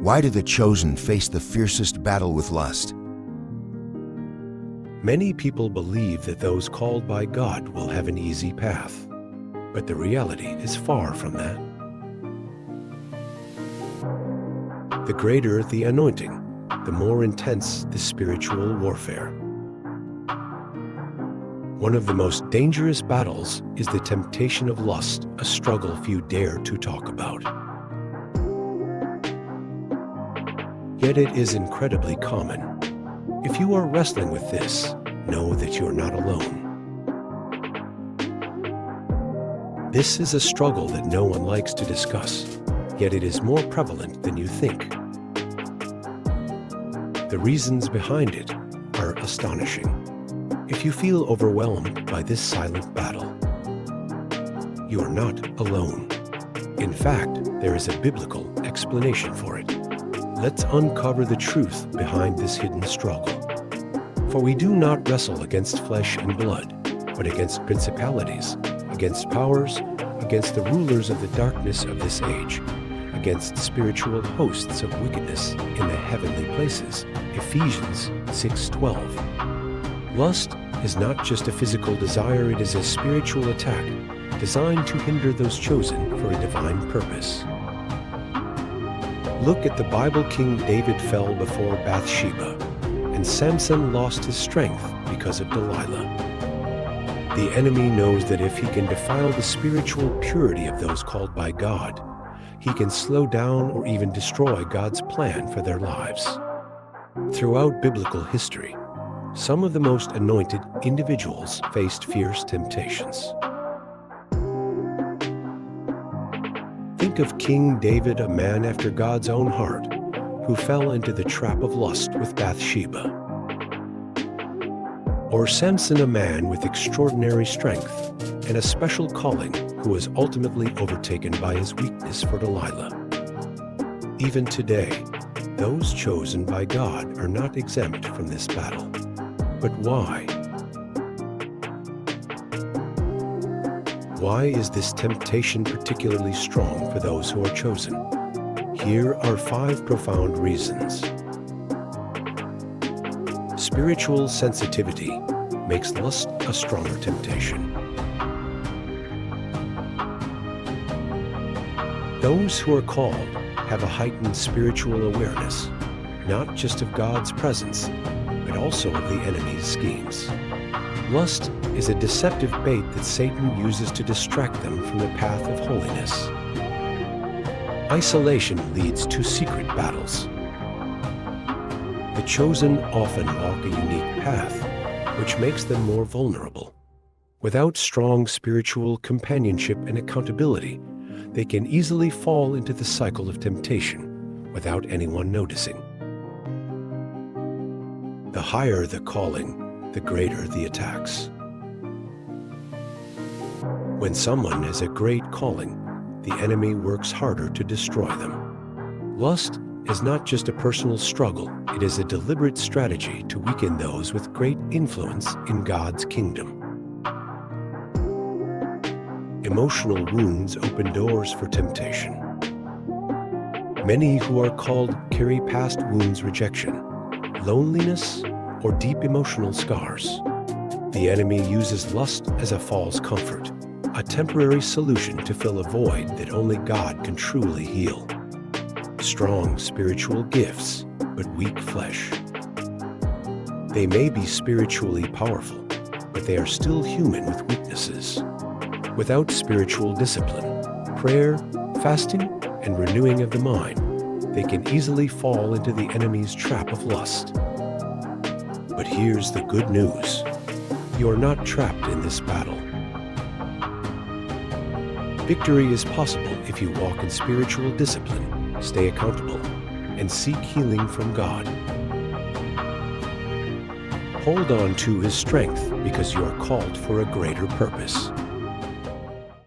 Why do the chosen face the fiercest battle with lust? Many people believe that those called by God will have an easy path, but the reality is far from that. The greater the anointing, the more intense the spiritual warfare. One of the most dangerous battles is the temptation of lust, a struggle few dare to talk about. Yet it is incredibly common. If you are wrestling with this, know that you're not alone. This is a struggle that no one likes to discuss, yet it is more prevalent than you think. The reasons behind it are astonishing. If you feel overwhelmed by this silent battle, you are not alone. In fact, there is a biblical explanation for it. Let's uncover the truth behind this hidden struggle. For we do not wrestle against flesh and blood, but against principalities, against powers, against the rulers of the darkness of this age, against spiritual hosts of wickedness in the heavenly places. Ephesians 6:12. Lust is not just a physical desire, it is a spiritual attack designed to hinder those chosen for a divine purpose. Look at the Bible. King David fell before Bathsheba, and Samson lost his strength because of Delilah. The enemy knows that if he can defile the spiritual purity of those called by God, he can slow down or even destroy God's plan for their lives. Throughout biblical history, some of the most anointed individuals faced fierce temptations. Think of King David, a man after God's own heart, who fell into the trap of lust with Bathsheba. Or Samson, a man with extraordinary strength and a special calling, who was ultimately overtaken by his weakness for Delilah. Even today, those chosen by God are not exempt from this battle. But why? Why is this temptation particularly strong for those who are chosen? Here are 5 profound reasons. Spiritual sensitivity makes lust a stronger temptation. Those who are called have a heightened spiritual awareness, not just of God's presence, but also of the enemy's schemes. Lust is a deceptive bait that Satan uses to distract them from the path of holiness. Isolation leads to secret battles. The chosen often walk a unique path, which makes them more vulnerable. Without strong spiritual companionship and accountability, they can easily fall into the cycle of temptation without anyone noticing. The higher the calling, the greater the attacks. When someone has a great calling, the enemy works harder to destroy them. Lust is not just a personal struggle, it is a deliberate strategy to weaken those with great influence in God's kingdom. Emotional wounds open doors for temptation. Many who are called carry past wounds, rejection, loneliness, or deep emotional scars. The enemy uses lust as a false comfort, a temporary solution to fill a void that only God can truly heal. Strong spiritual gifts, but weak flesh. They may be spiritually powerful, but they are still human with weaknesses. Without spiritual discipline, prayer, fasting, and renewing of the mind, they can easily fall into the enemy's trap of lust. But here's the good news. You are not trapped in this battle. Victory is possible if you walk in spiritual discipline, stay accountable, and seek healing from God. Hold on to His strength because you are called for a greater purpose.